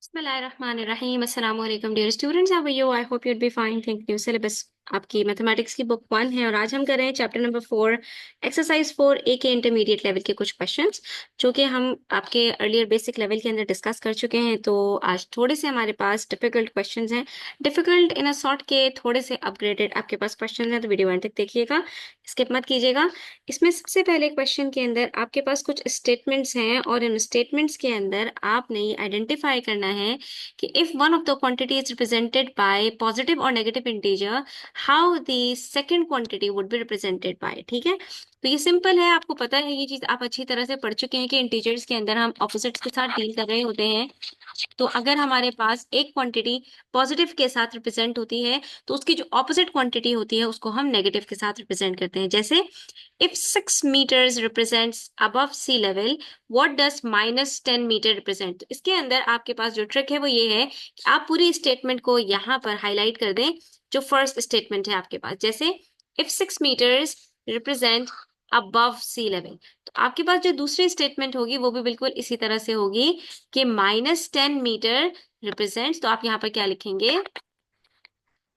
बिस्मिल्लाहिर्रहमानिर्रहीम अस्सलाम वालेकुम dear students, how are you? I hope you'd be fine. Think new syllabus आपकी mathematics की बुक 1 है और आज हम कर रहे हैं चैप्टर नंबर 4 एक्सरसाइज 4 ए के इंटरमीडिएट लेवल के कुछ क्वेश्चंस जो कि हम आपके अर्लियर बेसिक लेवल के अंदर डिस्कस कर चुके हैं। तो आज थोड़े से हमारे पास डिफिकल्ट क्वेश्चंस हैं, डिफिकल्ट इन अ सॉर्ट के थोड़े से अपग्रेडेड आपके पास क्वेश्चंस हैं, तो वीडियो एंड तक देखिएगा, स्किप मत कीजिएगा। इसमें सबसे पहले क्वेश्चन के अंदर आपके पास कुछ स्टेटमेंट्स हैं और इन स्टेटमेंट्स के अंदर आपने आइडेंटिफाई करना है कि if one of the quantity is represented by positive और negative integer, how the second quantity would be represented by. ठीक है, तो ये सिंपल है, आपको पता है, ये चीज आप अच्छी तरह से पढ़ चुके हैं कि इंटीजर्स के अंदर हम ऑपोजिट्स के साथ डील कर रहे होते हैं। तो अगर हमारे पास एक क्वांटिटी पॉजिटिव के साथ रिप्रेजेंट होती है तो उसकी जो ऑपोजिट क्वांटिटी होती है उसको हम नेगेटिव के साथ रिप्रेजेंट करते हैं। जैसे if 6 meters represents above sea level, what does -10 metre represent? तो इसके अंदर आपके पास जो ट्रिक है वो ये है कि आप पूरी स्टेटमेंट को यहाँ पर हाईलाइट कर दें। जो फर्स्ट स्टेटमेंट है आपके पास, जैसे if 6 meters represent above sea level, तो आपके पास जो दूसरी स्टेटमेंट होगी वो भी बिल्कुल इसी तरह से होगी कि -10 मीटर रिप्रेजेंट्स, तो आप यहाँ पर क्या लिखेंगे?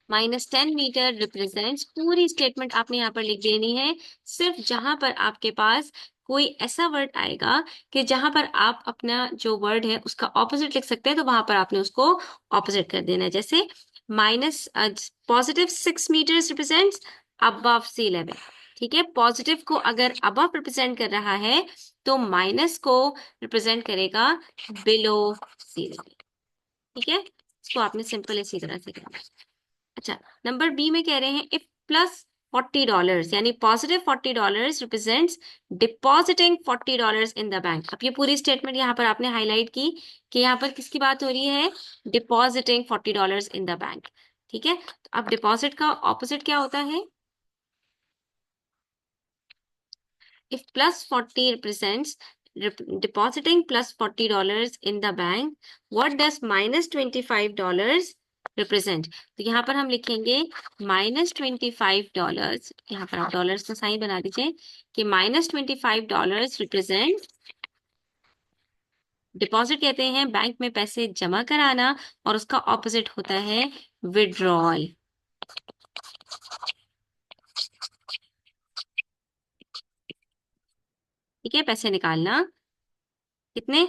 -10 मीटर रिप्रेजेंट्स। पूरी स्टेटमेंट आपने यहाँ पर लिख देनी है। सिर्फ जहां पर आपके पास कोई ऐसा वर्ड आएगा कि जहां पर आप अपना जो वर्ड है उसका ऑपोजिट लिख सकते हैं, तो वहां पर आपने उसको ऑपोजिट कर देना है। जैसे minus positive 6 meters represents above sea level. ठीक है, पॉजिटिव को अगर अबव रिप्रेजेंट कर रहा है तो माइनस को रिप्रेजेंट करेगा बिलो सी लेवल। ठीक है, इसको आपने सिंपल इसी तरह से करना है। अच्छा, नंबर बी में कह रहे हैं इफ प्लस $40 यानी positive $40 represents depositing $40 in the bank. अब ये पूरी स्टेटमेंट यहाँ पर आपने हाईलाइट की कि यहाँ पर किसकी बात हो रही है? Depositing $40 in the bank. ठीक है, तो अब डिपॉजिट का ऑपोजिट क्या होता है? If plus 40 represents depositing plus $40 in the bank, what does -$25 represent? तो यहाँ पर हम लिखेंगे -$25, यहाँ पर आप डॉलर्स का साइन बना दीजिए कि -$25 रिप्रेजेंट, डिपॉजिट कहते हैं बैंक में पैसे जमा कराना और उसका ऑपोजिट होता है विड्रॉल। ठीक है, पैसे निकालना कितने?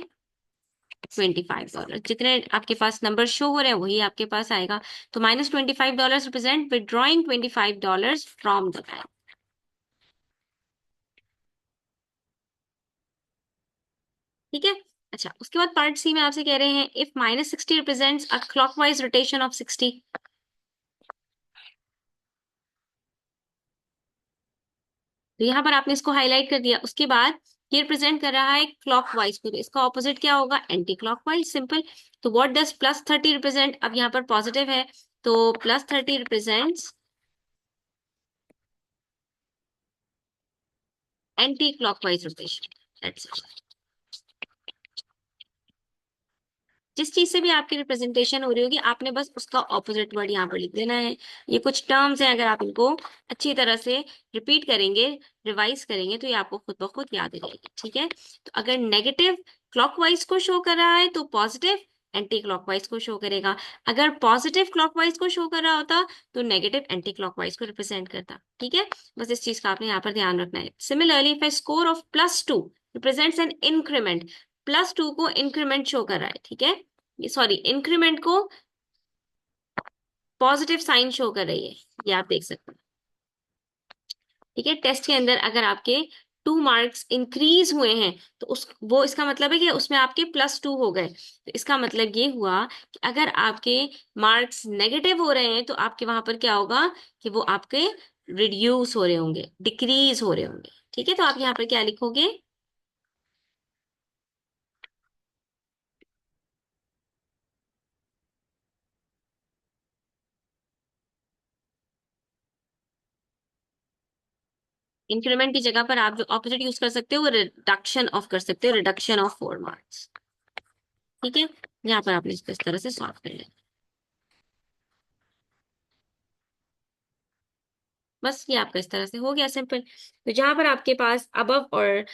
$25। जितने आपके पास नंबर शो हो रहे हैं वही आपके पास आएगा। तो -$25 represent withdrawing $25 from the bank. ठीक है, अच्छा, उसके बाद पार्ट सी में आपसे कह रहे हैं if -60 represents a clockwise rotation of 60। तो यहाँ पर आपने इसको हाईलाइट कर दिया। उसके बाद ये रिप्रेजेंट कर रहा है क्लॉकवाइज को, तो इसका ऑपोजिट क्या होगा? Anti clockwise. सिंपल। तो व्हाट डज +30 रिप्रेजेंट? अब यहाँ पर पॉजिटिव है तो +30 रिप्रेजेंट्स एंटी क्लॉकवाइज रोटेशन। जिस चीज से भी आपकी रिप्रेजेंटेशन हो रही होगी आपने बस उसका ऑपोजिट वर्ड यहाँ पर लिख देना है। ये कुछ टर्म्स हैं, अगर आप इनको अच्छी तरह से रिपीट करेंगे, रिवाइज करेंगे, तो ये आपको खुद ब खुद याद हो जाएगी। ठीक है, तो अगर नेगेटिव क्लॉकवाइज को शो कर रहा है तो पॉजिटिव एंटी क्लॉकवाइज को शो करेगा। अगर पॉजिटिव क्लॉकवाइज को शो कर रहा होता तो नेगेटिव एंटी क्लॉकवाइज को रिप्रेजेंट करता। ठीक है, बस इस चीज का आपने यहाँ पर ध्यान रखना है। Similarly if A score of +2 represents an increment, +2 को इंक्रीमेंट शो कर रहा है। ठीक है, सॉरी, इंक्रीमेंट को पॉजिटिव साइन शो कर रही है, ये आप देख सकते हैं। ठीक है, टेस्ट के अंदर अगर आपके 2 मार्क्स इंक्रीज हुए हैं तो उस वो इसका मतलब है कि उसमें आपके +2 हो गए। तो इसका मतलब ये हुआ कि अगर आपके मार्क्स नेगेटिव हो रहे हैं तो आपके वहां पर क्या होगा कि वो आपके रिड्यूस हो रहे होंगे, डिक्रीज हो रहे होंगे। ठीक है, तो आप यहाँ पर क्या लिखोगे? इंक्रीमेंट की जगह पर आप जो ऑपोजिट यूज कर सकते हो वो रिडक्शन ऑफ कर सकते हो, रिडक्शन ऑफ 4 मार्क्स। ठीक है, यहाँ पर आपने इसको इस तरह से सॉल्व कर लिया। बस ये आपका इस तरह से हो गया सिंपल। तो जहां पर आपके पास अबव और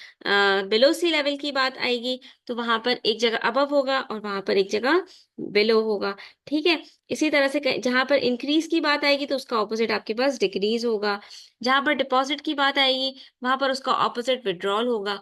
बिलो सी लेवल की बात आएगी तो वहां पर एक जगह अबव होगा और वहां पर एक जगह बिलो होगा। ठीक है। इसी तरह से जहां पर इंक्रीज की बात आएगी तो उसका ऑपोजिट आपके पास डिक्रीज होगा। जहां पर डिपॉजिट की बात आएगी वहां पर उसका ऑपोजिट विड्रॉल होगा।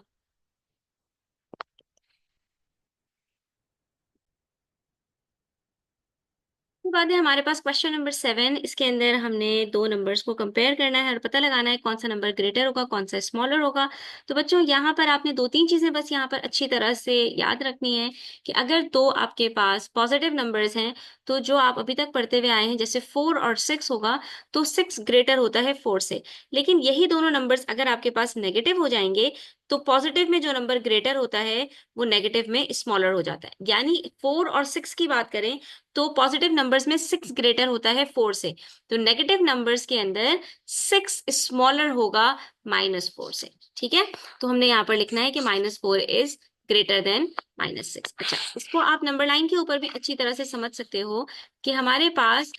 उसके बाद है हमारे पास क्वेश्चन नंबर 7। इसके अंदर हमने दो नंबर्स को कंपेयर करना है और पता लगाना है कौन सा नंबर ग्रेटर होगा कौन सा स्मॉलर होगा। तो बच्चों यहाँ पर आपने दो तीन चीजें बस यहाँ पर अच्छी तरह से याद रखनी है कि अगर दो आपके पास पॉजिटिव नंबर्स हैं तो जो आप अभी तक पढ़ते हुए आए हैं जैसे 4 और 6 होगा तो 6 ग्रेटर होता है 4 से। लेकिन यही दोनों नंबर्स अगर आपके पास नेगेटिव हो जाएंगे तो पॉजिटिव में जो नंबर ग्रेटर होता है वो नेगेटिव में स्मॉलर हो जाता है। यानी 4 और 6 की बात करें तो पॉजिटिव नंबर्स में 6 ग्रेटर होता है 4 से। तो नेगेटिव नंबर्स के अंदर 6 स्मॉलर होगा -4 से। ठीक है। तो हमने यहाँ पर लिखना है कि -4 इज ग्रेटर देन -6। अच्छा, इसको आप नंबर लाइन के ऊपर भी अच्छी तरह से समझ सकते हो कि हमारे पास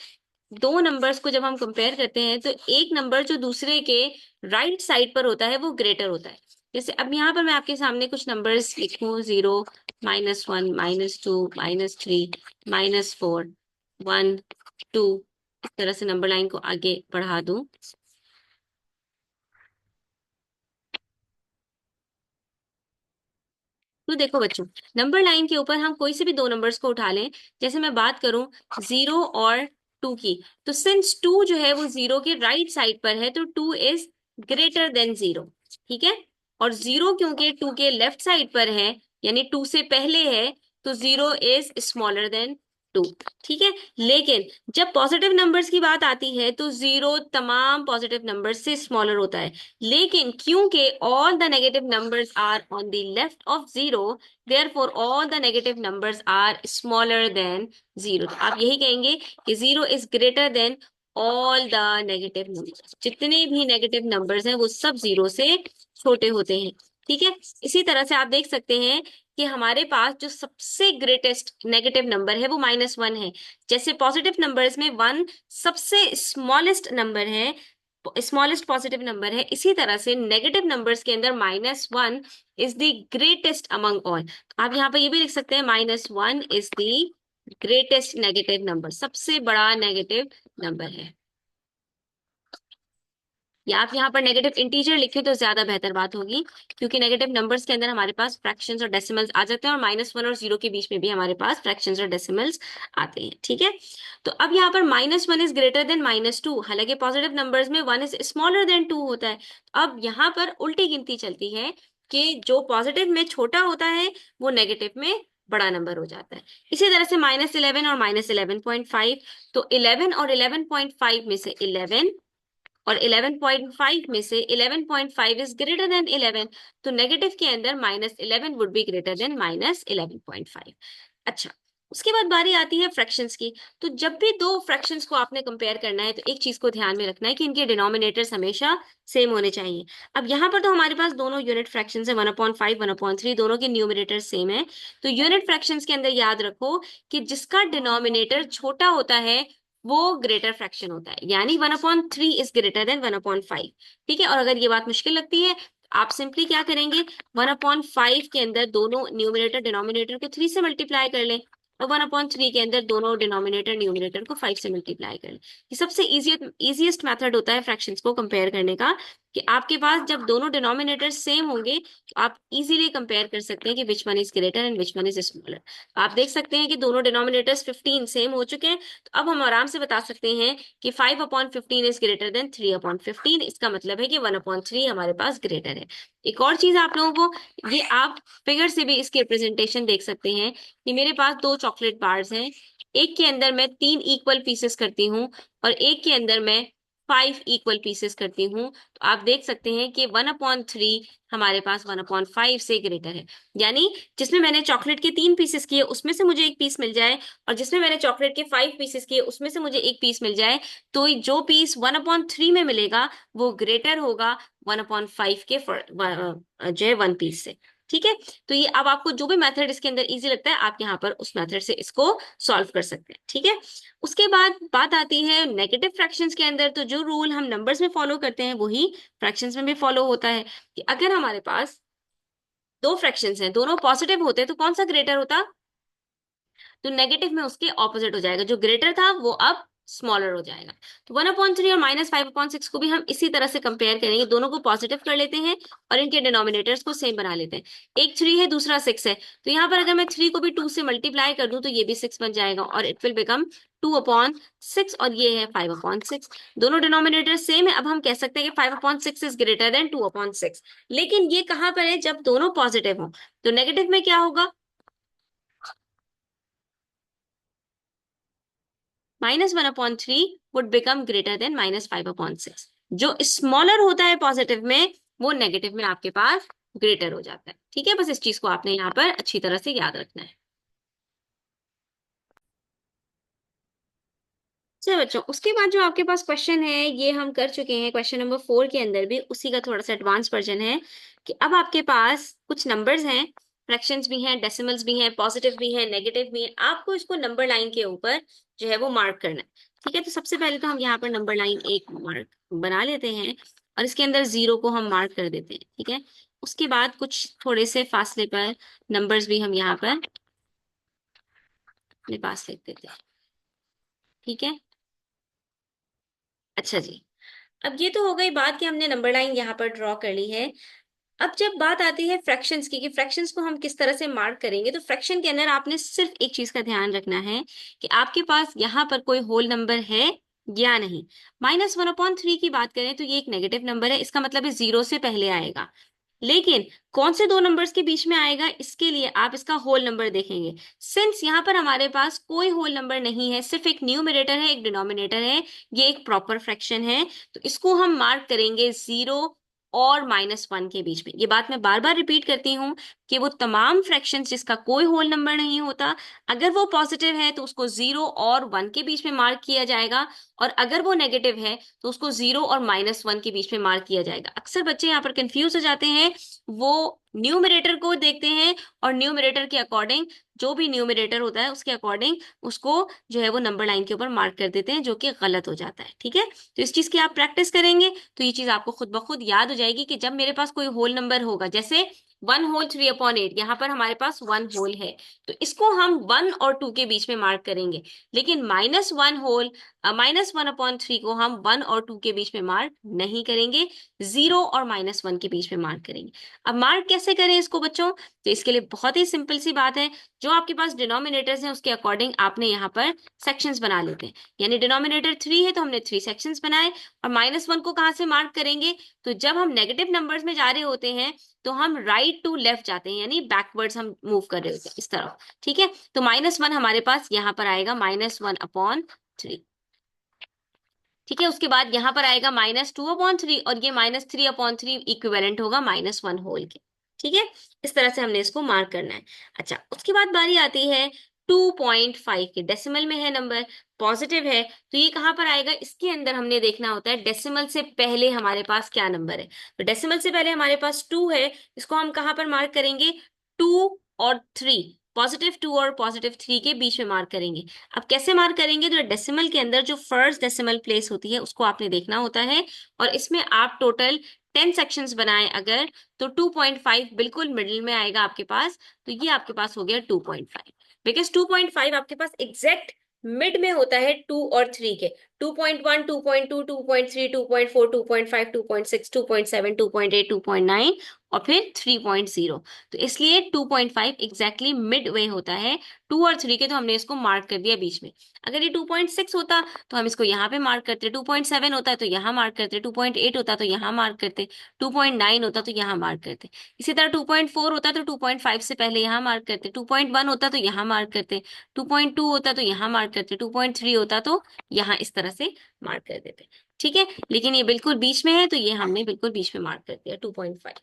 दो नंबर्स को जब हम कंपेयर करते हैं तो एक नंबर जो दूसरे के राइट साइड पर होता है वो ग्रेटर होता है। जैसे अब यहाँ पर मैं आपके सामने कुछ नंबर्स लिखूं, 0, -1, -2, -3, -4, 1, 2, इस तरह से नंबर लाइन को आगे बढ़ा दूं। तो देखो बच्चों, नंबर लाइन के ऊपर हम कोई से भी दो नंबर्स को उठा लें। जैसे मैं बात करूं 0 और 2 की, तो सिंस 2 जो है वो 0 के राइट साइड पर है तो 2 इज ग्रेटर देन 0। ठीक है। और 0 क्योंकि 2 के लेफ्ट साइड पर है यानी 2 से पहले है तो 0 इज स्मॉलर देन 2। ठीक है। लेकिन जब पॉजिटिव नंबर्स की बात आती है तो 0 तमाम पॉजिटिव नंबर्स से स्मॉलर होता है। लेकिन क्योंकि all the negative numbers are on the left of 0, therefore all the negative numbers are smaller than 0। तो आप यही कहेंगे कि 0 is greater than all the negative numbers। जितने भी नेगेटिव नंबर्स हैं वो सब 0 से छोटे होते हैं। ठीक है। इसी तरह से आप देख सकते हैं कि हमारे पास जो सबसे ग्रेटेस्ट नेगेटिव नंबर है वो -1 है। जैसे पॉजिटिव नंबर्स में 1 सबसे स्मॉलेस्ट नंबर है, स्मॉलेस्ट पॉजिटिव नंबर है, इसी तरह से नेगेटिव नंबर्स के अंदर -1 is the greatest among all. आप यहाँ पे ये भी लिख सकते हैं -1 is the greatest negative number, सबसे बड़ा नेगेटिव नंबर है। या आप यहाँ पर नेगेटिव इंटीजर लिखें तो ज्यादा बेहतर बात होगी क्योंकि नेगेटिव नंबर्स के अंदर हमारे पास फ्रैक्शंस और डेसिमल्स आ जाते हैं और -1 और 0 के बीच में भी हमारे पास फ्रैक्शंस और डेसिमल्स आते हैं। ठीक है। तो अब यहाँ पर -1 इज ग्रेटर देन -2, हालांकि पॉजिटिव नंबर्स में 1 इज स्मॉलर देन 2 होता है। अब यहाँ पर उल्टी गिनती चलती है कि जो पॉजिटिव में छोटा होता है वो नेगेटिव में बड़ा नंबर हो जाता है। इसी तरह से -11 और -11.5, तो 11 और 11.5 में से 11 और 11.5 में से 11.5 इज ग्रेटर देन 11, तो नेगेटिव के अंदर -11 वुड बी ग्रेटर देन -11.5। अच्छा, उसके बाद बारी आती है फ्रैक्शंस की। तो जब भी दो फ्रैक्शंस को आपने कंपेयर करना है तो एक चीज को ध्यान में रखना है कि इनके डिनोमिनेटर्स हमेशा सेम होने चाहिए। अब यहाँ पर तो हमारे पास दोनों यूनिट फ्रैक्शंस है, 1/5, 1/3, दोनों के न्यूमिनेटर सेम है। तो यूनिट फ्रैक्शंस के अंदर याद रखो कि जिसका डिनोमिनेटर छोटा होता है वो ग्रेटर फ्रैक्शन होता है, यानी 1/3 इज ग्रेटर देन 1/5। ठीक है। और अगर ये बात मुश्किल लगती है आप सिंपली क्या करेंगे, 1/5 के अंदर दोनों न्यूमिनेटर डिनोमिनेटर को 3 से मल्टीप्लाई कर लें और 1/3 के अंदर दोनों डिनोमिनेटर न्यूमिनेटर को 5 से मल्टीप्लाई कर लें। ये सबसे इजीएस्ट मेथड होता है फ्रैक्शंस को कंपेयर करने का कि आपके पास जब दोनों डिनोमिनेटर सेम होंगे तो आप इजीली कंपेयर कर सकते हैं कि which one is greater and which one is smaller. आप देख सकते हैं कि दोनों डिनोमिनेटर्स 15 सेम हो चुके हैं, तो अब हम आराम से बता सकते हैं कि 5/15 इज ग्रेटर देन 3/15। इसका मतलब है कि 1/3 हमारे पास ग्रेटर है। एक और चीज आप लोगों को, ये आप फिगर से भी इसकी रिप्रेजेंटेशन देख सकते हैं कि मेरे पास दो चॉकलेट बार्स हैं, एक के अंदर मैं 3 इक्वल पीसेस करती हूँ और एक के अंदर मैं 5 इक्वल पीसेस करती हूँ। तो आप देख सकते हैं कि 1/3 हमारे पास 1/5 से ग्रेटर है। यानी जिसमें मैंने चॉकलेट के 3 पीसेस किए उसमें से मुझे एक पीस मिल जाए और जिसमें मैंने चॉकलेट के 5 पीसेस किए उसमें से मुझे एक पीस मिल जाए, तो जो पीस 1/3 में मिलेगा वो ग्रेटर होगा 1/5 के जो है 1 पीस से। ठीक है, तो ये अब आपको जो भी मेथड इसके अंदर इजी लगता है आप यहाँ पर उस मेथड से इसको सॉल्व कर सकते हैं। ठीक है, उसके बाद बात आती है नेगेटिव फ्रैक्शंस के अंदर। तो जो रूल हम नंबर्स में फॉलो करते हैं वही फ्रैक्शंस में भी फॉलो होता है कि अगर हमारे पास दो फ्रैक्शंस हैं, दोनों पॉजिटिव होते तो कौन सा ग्रेटर होता? तो नेगेटिव में उसके ऑपोजिट हो जाएगा, जो ग्रेटर था वो अब स्मॉलर हो जाएगा। तो 1/3 और -5/6 को भी हम इसी तरह से कंपेयर करेंगे, दोनों को पॉजिटिव कर लेते हैं और इनके डिनोमिनेटर्स को सेम बना लेते हैं। एक 3 है, दूसरा 6 है, तो यहाँ पर अगर मैं 3 को भी 2 से मल्टीप्लाई कर दूं तो ये भी 6 बन जाएगा और इट विल बिकम 2/6 और ये है 5/6। दोनों डिनोमिनेटर सेम है, अब हम कह सकते हैं कि 5/6 इज ग्रेटर देन 2/6। लेकिन ये कहां पर है? जब दोनों पॉजिटिव हो। तो नेगेटिव में क्या होगा? -1/3 वुड बिकम ग्रेटर देन -5/6। जो स्मॉलर होता है पॉजिटिव में वो नेगेटिव में आपके पास ग्रेटर हो जाता है। ठीक है, बस इस चीज को आपने यहाँ पर अच्छी तरह से याद रखना है। चलो बच्चों, उसके बाद जो आपके पास क्वेश्चन है ये हम कर चुके हैं। क्वेश्चन नंबर 4 के अंदर भी उसी का थोड़ा सा एडवांस वर्जन है कि अब आपके पास कुछ नंबर्स हैं, फ्रैक्शंस भी हैं, डेसिमल्स भी हैं, पॉजिटिव भी हैं, नेगेटिव भी हैं। आपको इसको नंबर लाइन के ऊपर जो है वो मार्क करना है। ठीक है, तो सबसे पहले तो हम यहाँ पर नंबर लाइन एक मार्क बना लेते हैं और इसके अंदर 0 को हम मार्क कर देते हैं। ठीक है, उसके बाद कुछ थोड़े से फासले पर नंबर्स भी हम यहाँ पर अपने पास लिख देते हैं। ठीक है, अच्छा जी, अब ये तो हो गई बात कि हमने नंबर लाइन यहाँ पर ड्रॉ कर ली है। अब जब बात आती है फ्रैक्शंस की कि फ्रैक्शंस को हम किस तरह से मार्क करेंगे, तो फ्रैक्शन के अंदर आपने सिर्फ एक चीज का ध्यान रखना है कि आपके पास यहाँ पर कोई होल नंबर है या नहीं। -1/3 की बात करें तो ये एक नेगेटिव नंबर है, इसका मतलब है 0 से पहले आएगा। लेकिन कौन से दो नंबर्स के बीच में आएगा, इसके लिए आप इसका होल नंबर देखेंगे। सिंस यहाँ पर हमारे पास कोई होल नंबर नहीं है, सिर्फ एक न्यूमरेटर है, एक डिनोमिनेटर है, ये एक प्रॉपर फ्रैक्शन है, तो इसको हम मार्क करेंगे 0 और -1 के बीच में। ये बात मैं बार बार रिपीट करती हूँ कि वो तमाम फ्रैक्शंस जिसका कोई होल नंबर नहीं होता, अगर वो पॉजिटिव है तो उसको 0 और 1 के बीच में मार्क किया जाएगा, और अगर वो नेगेटिव है तो उसको 0 और -1 के बीच में मार्क किया जाएगा। अक्सर बच्चे यहाँ पर कंफ्यूज हो जाते हैं, वो न्यूमरेटर को देखते हैं और न्यूमरेटर के अकॉर्डिंग, जो भी न्यूमरेटर होता है उसके अकॉर्डिंग उसको जो है वो नंबर लाइन के ऊपर मार्क कर देते हैं, जो कि गलत हो जाता है। ठीक है, तो इस चीज की आप प्रैक्टिस करेंगे तो ये चीज आपको खुद ब खुद याद हो जाएगी कि जब मेरे पास कोई होल नंबर होगा, जैसे 1/3/8, यहाँ पर हमारे पास 1 होल है, तो इसको हम 1 और 2 के बीच में मार्क करेंगे। लेकिन -1/3 को हम 1 और 2 के बीच में मार्क नहीं करेंगे, 0 और -1 के बीच में मार्क करेंगे। अब मार्क कैसे करें इसको बच्चों? तो इसके लिए बहुत ही सिंपल सी बात है, जो आपके पास डिनोमिनेटर्स हैं उसके अकॉर्डिंग आपने यहाँ पर सेक्शंस बना लेते हैं। यानी डिनोमिनेटर 3 है तो हमने 3 सेक्शंस बनाए। और -1 को कहाँ से मार्क करेंगे? तो जब हम नेगेटिव नंबर्स में जा रहे होते हैं तो हम राइट टू लेफ्ट जाते हैं, यानी बैकवर्ड्स हम मूव कर रहे होते हैं इस तरफ। ठीक है, तो -1 हमारे पास यहाँ पर आएगा -1/3। ठीक है, उसके बाद यहाँ पर आएगा -2/3 और ये -3/3 इक्विवेलेंट होगा -1 होल के। ठीक है, इस तरह से हमने इसको मार्क करना है। अच्छा, उसके बाद बारी आती है 2.5 की। डेसिमल में है नंबर, पॉजिटिव है, तो ये कहाँ पर आएगा? इसके अंदर हमने देखना होता है डेसिमल से पहले हमारे पास क्या नंबर है। तो डेसिमल से पहले हमारे पास 2 है, इसको हम कहाँ पर मार्क करेंगे? 2 और 3, +2 और +3 के बीच में मार्क करेंगे। अब कैसे मार्क करेंगे? तो डेसिमल के अंदर जो फर्स्ट डेसिमल प्लेस होती है उसको आपने देखना होता है, और इसमें आप टोटल 10 सेक्शंस बनाए अगर, तो 2.5 बिल्कुल मिडिल में आएगा आपके पास। तो ये आपके पास हो गया 2.5, बिकॉज 2.5 आपके पास एग्जैक्ट मिड में होता है 2 और 3 के। 2.1, 2.2, 2.3, 2.4, 2.5, 2.6, 2.7, 2.8, 2.9 और फिर 3.0। तो इसलिए 2.5 एग्जैक्टली मिड वे होता है 2 और 3 के, तो हमने इसको मार्क कर दिया बीच में। अगर ये 2.6 होता तो हम इसको यहाँ पे मार्क करते, 2.7 होता है तो यहाँ मार्क करते, 2.8 होता तो यहाँ मार्क करते, 2.9 होता तो यहाँ मार्क करते। इसी तरह 2.4 होता तो 2.5 से पहले यहाँ मार्क करते, 2.1 होता तो यहाँ मार्क करते, 2.2 होता तो यहाँ मार्क करते, 2.3 होता तो यहाँ इस तरह से मार्क कर देते। ठीक है, लेकिन ये बिल्कुल बीच में है तो ये हमने बिल्कुल बीच में मार्क कर दिया 2.5।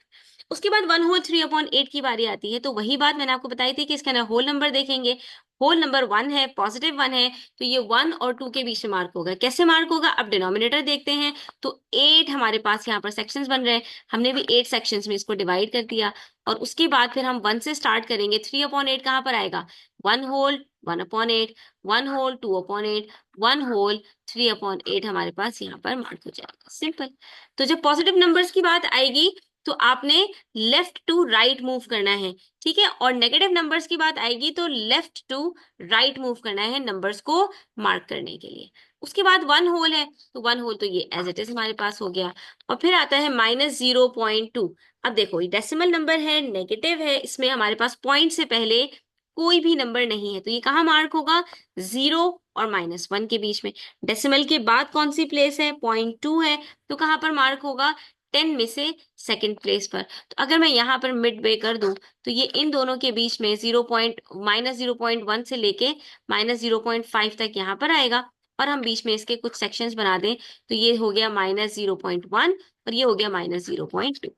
उसके बाद 1/3/8 की बारी आती है, तो वही बात मैंने आपको बताई थी कि इसके अंदर होल नंबर देखेंगे। होल नंबर 1 है, पॉजिटिव 1 है, तो ये 1 और 2 के बीच में मार्क होगा। कैसे मार्क होगा? अब डिनोमिनेटर देखते हैं, तो 8 हमारे पास यहाँ पर सेक्शंस बन रहे हैं, हमने भी 8 सेक्शंस में इसको डिवाइड कर दिया, और उसके बाद फिर हम 1 से स्टार्ट करेंगे। 3/8 कहाँ पर आएगा? 1 होल 1/8, 1 होल 2/8, 1 होल 3/8 हमारे पास यहाँ पर मार्क हो जाएगा। सिंपल। तो जब पॉजिटिव नंबर्स की बात आएगी तो आपने लेफ्ट टू राइट मूव करना है, ठीक है, और नेगेटिव नंबर्स की बात आएगी तो लेफ्ट टू राइट मूव करना है नंबर्स को मार्क करने के लिए। उसके बाद 1 होल है, तो 1 होल तो ये एज इट इज हमारे पास हो गया, और फिर आता है -0.2। अब देखो ये डेसिमल नंबर है, नेगेटिव है, इसमें हमारे पास पॉइंट से पहले कोई भी नंबर नहीं है, तो ये कहाँ मार्क होगा? 0 और -1 के बीच में। डेसिमल के बाद कौन सी प्लेस है? 0.2 है, तो कहाँ पर मार्क होगा? 10 में से सेकंड प्लेस पर। तो अगर मैं यहाँ पर मिड वे कर दूं तो ये इन दोनों के बीच में -0.1 से लेके -0.5 तक यहाँ पर आएगा, और हम बीच में इसके कुछ सेक्शंस बना दें तो ये हो गया -0.1 और ये हो गया -0.2।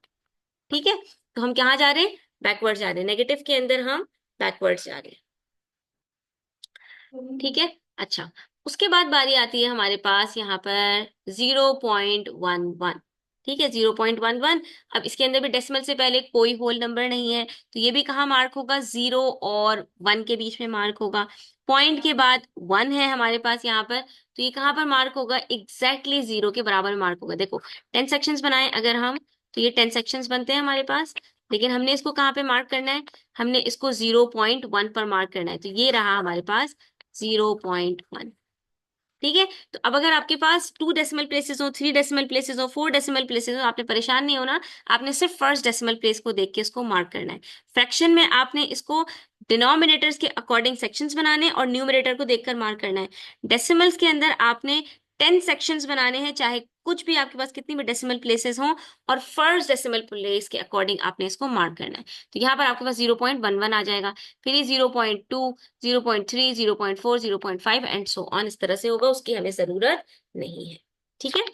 ठीक है, तो हम कहाँ जा रहे हैं? बैकवर्ड जा रहे हैं, नेगेटिव के अंदर हम बैकवर्ड जा रहे हैं। ठीक है, अच्छा, उसके बाद बारी आती है हमारे पास यहाँ पर 0.11। ठीक है, 0.11। अब इसके अंदर भी डेसिमल से पहले कोई होल नंबर नहीं है, तो ये भी कहाँ मार्क होगा? 0 और 1 के बीच में मार्क होगा। पॉइंट के बाद 1 है हमारे पास यहाँ पर, तो ये कहाँ पर मार्क होगा? एग्जैक्टली 0 के बराबर मार्क होगा। देखो 10 सेक्शंस बनाए अगर हम, तो ये 10 सेक्शंस बनते हैं हमारे पास, लेकिन हमने इसको कहाँ पे मार्क करना है? हमने इसको 0.1 पर मार्क करना है, तो ये रहा हमारे पास 0.1। ठीक है, तो अब अगर आपके पास 2 डेसिमल प्लेसेस हो, 3 डेसिमल प्लेसेस हो, 4 डेसिमल प्लेसेस हो, आपने परेशान नहीं होना, आपने सिर्फ फर्स्ट डेसिमल प्लेस को देख के इसको मार्क करना है। फ्रैक्शन में आपने इसको डिनोमिनेटर्स के अकॉर्डिंग सेक्शंस बनाने और न्यूमरेटर को देखकर मार्क करना है। डेसिमल्स के अंदर आपने 10 सेक्शंस बनाने हैं, चाहे कुछ भी आपके पास कितनी भी डेसिमल प्लेसेस हों, और फर्स्ट डेसिमल प्लेस के अकॉर्डिंग आपने इसको मार्क करना है। तो यहाँ पर आपके पास 0.11 आ जाएगा, फिर ये 0.2, 0.3, 0.4, 0.5 एंड सो ऑन, इस तरह से होगा, उसकी हमें जरूरत नहीं है। ठीक है,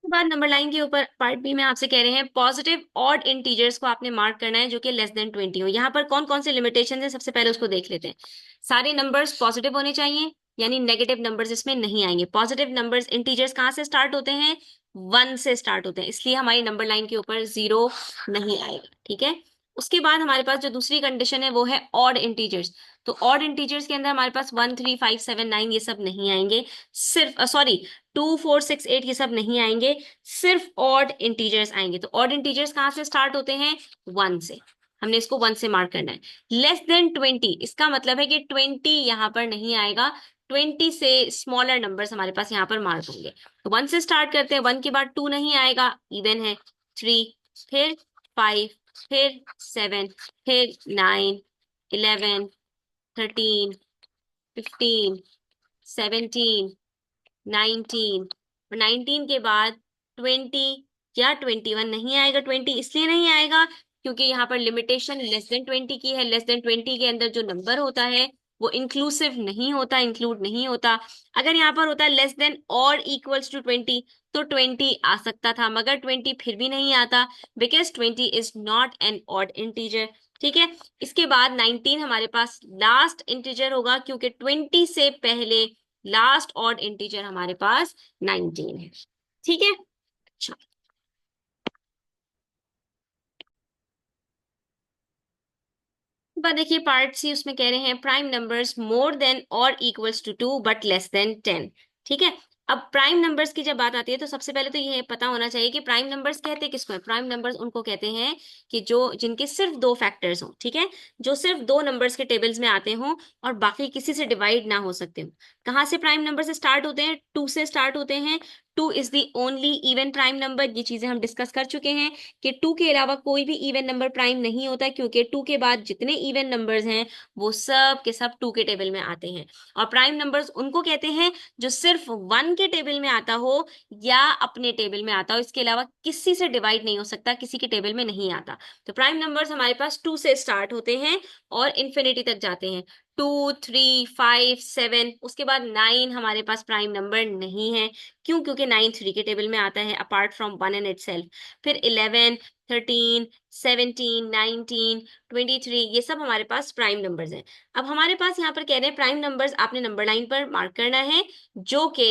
बाद नंबर लाइन के ऊपर पार्ट बी में आपसे कह रहे हैं पॉजिटिव ऑड इंटीजर्स को आपने मार्क करना है जो कि लेस देन 20 हो। यहाँ पर कौन कौन से लिमिटेशन है, सबसे पहले उसको देख लेते हैं। सारे नंबर्स पॉजिटिव होने चाहिए, यानी नेगेटिव नंबर्स इसमें नहीं आएंगे। पॉजिटिव नंबर्स इंटीजर्स कहाँ से स्टार्ट होते हैं? 1 से स्टार्ट होते हैं, इसलिए हमारी नंबर लाइन के ऊपर 0 नहीं आएगा। ठीक है, उसके बाद हमारे पास जो दूसरी कंडीशन है वो है ऑड इंटीजर्स। तो ऑड इंटीजर्स के अंदर हमारे पास 1, 3, 5, 7, 9 ये सब नहीं आएंगे, सिर्फ सॉरी 2, 4, 6, 8 ये सब नहीं आएंगे, सिर्फ ऑड इंटीजर्स आएंगे। तो ऑड इंटीजर्स कहाँ से स्टार्ट होते हैं? 1 से। हमने इसको 1 से मार्क करना है। लेस देन 20, इसका मतलब है कि 20 यहाँ पर नहीं आएगा, 20 से स्मॉलर नंबर्स हमारे पास यहाँ पर मार्क होंगे। तो 1 से स्टार्ट करते हैं, 1 के बाद 2 नहीं आएगा, इवन है, 3, फिर 5, फिर 7, फिर 9, 11, 13, 15, 17, 19, और 19 के बाद 20 या 21 नहीं आएगा। 20 इसलिए नहीं आएगा क्योंकि यहाँ पर लिमिटेशन लेस देन 20 की है। लेस देन 20 के अंदर जो नंबर होता है वो इंक्लूसिव नहीं होता, इंक्लूड नहीं होता। अगर यहाँ पर होता है लेस देन और इक्वल्स टू 20 तो 20 आ सकता था, मगर 20 फिर भी नहीं आता, because 20 is not an odd integer. ठीक है, इसके बाद 19 हमारे पास लास्ट इंटीजर होगा, क्योंकि 20 से पहले लास्ट ऑड इंटीजर हमारे पास 19 है। ठीक है, अच्छा, बात देखिए पार्ट सी, उसमें कह रहे हैं प्राइम नंबर्स मोर देन और equals to 2 but less than 10। ठीक है, अब प्राइम नंबर्स की जब बात आती है तो सबसे पहले तो ये पता होना चाहिए कि प्राइम नंबर्स कहते किसको है। प्राइम नंबर्स उनको कहते हैं कि जो जिनके सिर्फ 2 फैक्टर्स हों, ठीक है, जो सिर्फ 2 नंबर्स के टेबल्स में आते हों और बाकी किसी से डिवाइड ना हो सकते हो। कहाँ से प्राइम नंबर से स्टार्ट होते हैं? 2 से स्टार्ट होते हैं। 2 is the only even prime number, ये चीजें हम डिस्कस कर चुके हैं कि 2 के अलावा कोई भी इवन नंबर प्राइम नहीं होता, क्योंकि 2 के बाद जितने इवन नंबर्स हैं वो सब के सब 2 के टेबल में आते हैं। और प्राइम नंबर्स उनको कहते हैं जो सिर्फ 1 के टेबल में आता हो या अपने टेबल में आता हो, इसके अलावा किसी से डिवाइड नहीं हो सकता, किसी के टेबल में नहीं आता। तो प्राइम नंबर्स हमारे पास 2 से स्टार्ट होते हैं और इंफिनिटी तक जाते हैं। 2, 3, 5, 7, उसके बाद 9 हमारे पास प्राइम नंबर नहीं है। क्यों? क्योंकि 9 3 के टेबल में आता है अपार्ट फ्रॉम 1 इन इटसेल्फ। फिर 11, 13, 17, 19, 23, ये सब हमारे पास प्राइम नंबर्स हैं। अब हमारे पास यहाँ पर कह रहे हैं प्राइम नंबर्स आपने नंबर लाइन पर मार्क करना है जो कि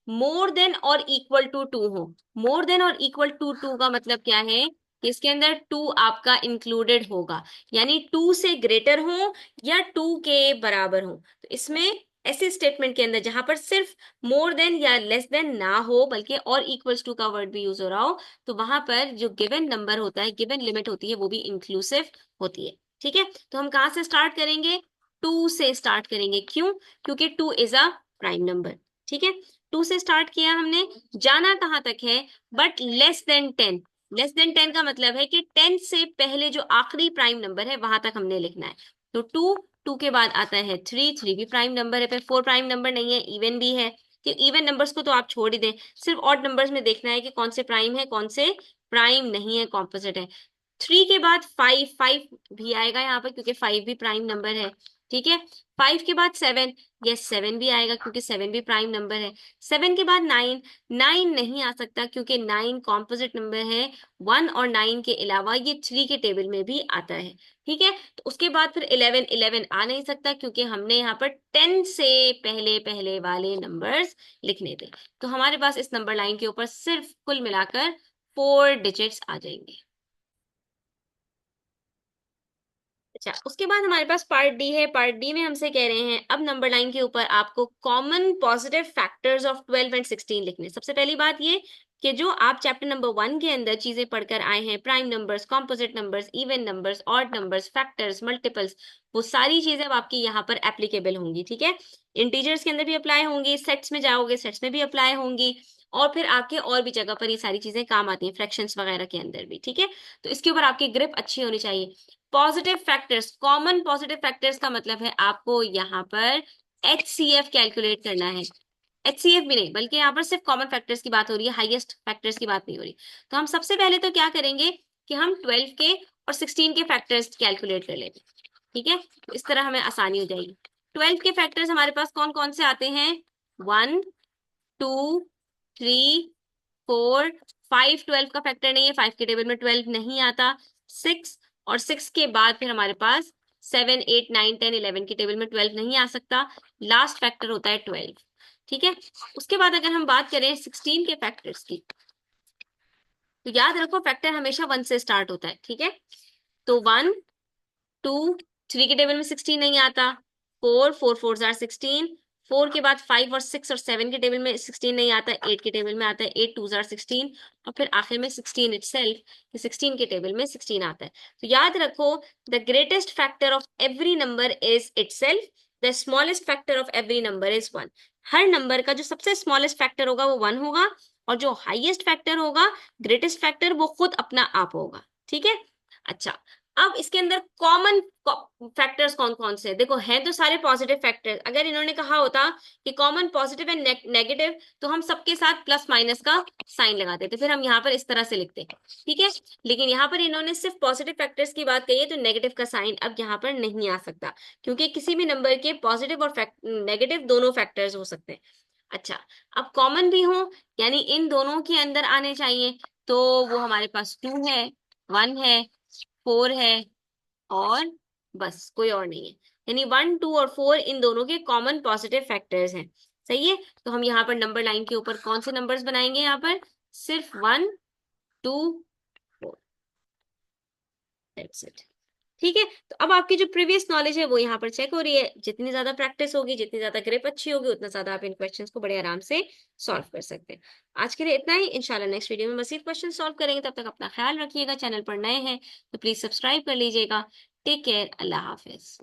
मोर देन और इक्वल टू 2 हो। मोर देन और इक्वल टू 2 का मतलब क्या है कि इसके अंदर 2 आपका इंक्लूडेड होगा, यानी 2 से ग्रेटर हो या 2 के बराबर हो। तो इसमें ऐसे स्टेटमेंट के अंदर जहां पर सिर्फ मोर देन या लेस देन ना हो बल्कि और इक्वल्स टू का वर्ड भी यूज हो रहा हो, तो वहां पर जो गिवन नंबर होता है, गिवन लिमिट होती है, वो भी इंक्लूसिव होती है। ठीक है, तो हम कहां से स्टार्ट करेंगे? 2 से स्टार्ट करेंगे। क्यों? क्योंकि 2 इज अ प्राइम नंबर। ठीक है, 2 से स्टार्ट किया हमने, जाना कहां तक है? But less than 10। Less than 10 का मतलब है कि 10 से पहले जो आखिरी प्राइम नंबर है वहां तक हमने लिखना है। तो 2 के बाद आता है 3 भी प्राइम नंबर है, फिर 4 प्राइम नंबर नहीं है, इवन भी है। कि इवन नंबर्स को तो आप छोड़ ही दें, सिर्फ ऑड नंबर्स में देखना है कि कौन से प्राइम है कौन से प्राइम नहीं है, कॉम्पोजिट है। 3 के बाद 5 भी आएगा यहाँ पर क्योंकि 5 भी प्राइम नंबर है। ठीक है, 5 के बाद 7, यस 7 भी आएगा क्योंकि 7 भी प्राइम नंबर है। 7 के बाद 9 नहीं आ सकता क्योंकि 9 कॉम्पोजिट नंबर है। 1 और 9 के अलावा ये 3 के टेबल में भी आता है। ठीक है, तो उसके बाद फिर 11 आ नहीं सकता क्योंकि हमने यहाँ पर 10 से पहले पहले वाले नंबर्स लिखने थे। तो हमारे पास इस नंबर लाइन के ऊपर सिर्फ कुल मिलाकर 4 डिजिट्स आ जाएंगे। अच्छा, उसके बाद हमारे पास पार्ट डी है। पार्ट डी में हमसे कह रहे हैं अब नंबर लाइन के ऊपर आपको common positive factors of 12 and 16 लिखने। सबसे पहली बात ये कि जो आप चैप्टर नंबर 1 के अंदर चीजें पढ़कर आए हैं, prime numbers, composite numbers, even numbers, odd numbers, factors, multiples, वो सारी चीजें अब आपकी यहाँ पर एप्लीकेबल होंगी। ठीक है, इंटीजर्स के अंदर भी अप्लाई होंगी, सेट्स में जाओगे सेट्स में भी अप्लाई होंगी, और फिर आपके और भी जगह पर ये सारी चीजें काम आती हैं, फ्रैक्शंस वगैरह के अंदर भी। ठीक है, तो इसके ऊपर आपकी ग्रिप अच्छी होनी चाहिए। Positive factors, common positive factors का मतलब है आपको यहाँ पर HCF कैलकुलेट करना है। HCF भी नहीं बल्कि यहाँ पर सिर्फ कॉमन फैक्टर्स की बात हो रही है, हाईएस्ट फैक्टर्स की बात नहीं हो रही। तो हम सबसे पहले तो क्या करेंगे कि हम 12 के और 16 के फैक्टर्स कैलकुलेट कर लेंगे। ठीक है, तो इस तरह हमें आसानी हो जाएगी। 12 के फैक्टर्स हमारे पास कौन कौन से आते हैं? 1, 2, 3, 4, 5। 12 का फैक्टर नहीं है, 5 के टेबल में 12 नहीं आता। 6, और 6 के बाद फिर हमारे पास 7, 8, 9, 10, 11 के टेबल में 12 नहीं आ सकता। लास्ट फैक्टर होता है 12। ठीक है, उसके बाद अगर हम बात करें 16 के फैक्टर्स की, तो याद रखो फैक्टर हमेशा 1 से स्टार्ट होता है। ठीक है, तो 1, 2, 3 के टेबल में 16 नहीं आता। 4, 4 4 जार 16। 4 के बाद 5 और 6 और 7 के टेबल में 16 नहीं आता। 8 के टेबल में आता है। 8 2 जार 16, और फिर आखिर में 16 इटसेल्फ, कि 16 के टेबल में 16 आता है। तो याद रखो the greatest factor of every number is itself, the smallest factor of every number is 1। Her number का जो सबसे स्मॉलेस्ट फैक्टर होगा वो 1 होगा, और जो हाईएस्ट फैक्टर होगा, ग्रेटेस्ट फैक्टर, वो खुद अपना आप होगा। ठीक है, अच्छा, अब इसके अंदर कॉमन फैक्टर्स कौन कौन से हैं? देखो हैं तो सारे पॉजिटिव फैक्टर्स। अगर इन्होंने कहा होता कि कॉमन पॉजिटिव एंड नेगेटिव, तो हम सबके साथ प्लस माइनस का साइन लगा देते, फिर हम यहाँ पर इस तरह से लिखते। ठीक है, लेकिन यहाँ पर इन्होंने सिर्फ पॉजिटिव फैक्टर्स की बात कही है, तो नेगेटिव का साइन अब यहाँ पर नहीं आ सकता, क्योंकि किसी भी नंबर के पॉजिटिव और नेगेटिव दोनों फैक्टर्स हो सकते हैं। अच्छा, अब कॉमन भी हो, यानी इन दोनों के अंदर आने चाहिए, तो वो हमारे पास 2 है, 1 है, 4 है, और बस कोई और नहीं है। यानी 1, 2 और 4 इन दोनों के कॉमन पॉजिटिव फैक्टर्स हैं। सही है, तो हम यहाँ पर नंबर लाइन के ऊपर कौन से नंबर्स बनाएंगे? यहाँ पर सिर्फ 1, 2, 4, दैट्स इट। ठीक है, तो अब आपकी जो प्रीवियस नॉलेज है वो यहाँ पर चेक हो रही है। जितनी ज्यादा प्रैक्टिस होगी, जितनी ज्यादा ग्रिप अच्छी होगी, उतना ज्यादा आप इन क्वेश्चंस को बड़े आराम से सॉल्व कर सकते हैं। आज के लिए इतना ही, इंशाल्लाह नेक्स्ट वीडियो में मजीद क्वेश्चन सॉल्व करेंगे। तब तक अपना ख्याल रखिएगा। चैनल पर नए हैं तो प्लीज सब्सक्राइब कर लीजिएगा। टेक केयर, अल्लाह हाफिज।